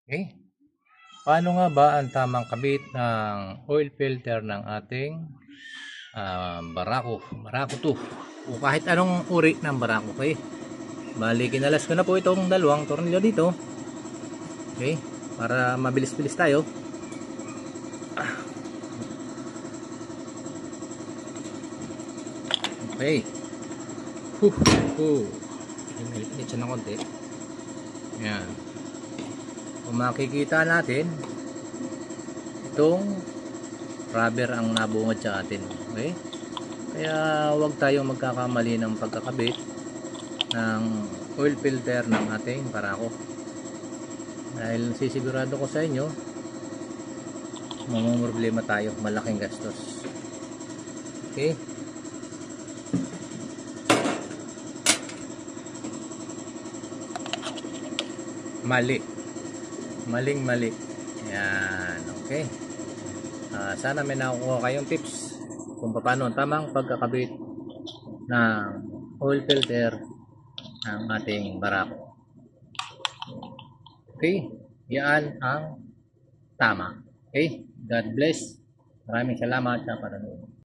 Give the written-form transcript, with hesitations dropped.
Okay? Paano nga ba ang tamang kabit ng oil filter ng ating Barako 2 o kahit anong uri ng Barako? Okay? Bali, kinalas ko na po itong dalawang tornilyo dito. Okay? Para mabilis-bilis tayo. Okay. Huh, huh. Init siya ng konti. Yan. Kung makikita natin, itong rubber ang nabungad sa atin. Okay? Kaya huwag tayong magkakamali ng pagkakabit ng oil filter ng ating Barako. Dahil sisigurado ko sa inyo, mamumroblema tayo, malaking gastos. Okay? Mali. Maling-mali. Yan. Okay. Sana may nakukuha kayong tips kung paano ang tamang pagkakabit ng oil filter ng ating Barako. Okay? Yan ang tama. Okay? God bless. Maraming salamat sa panonood.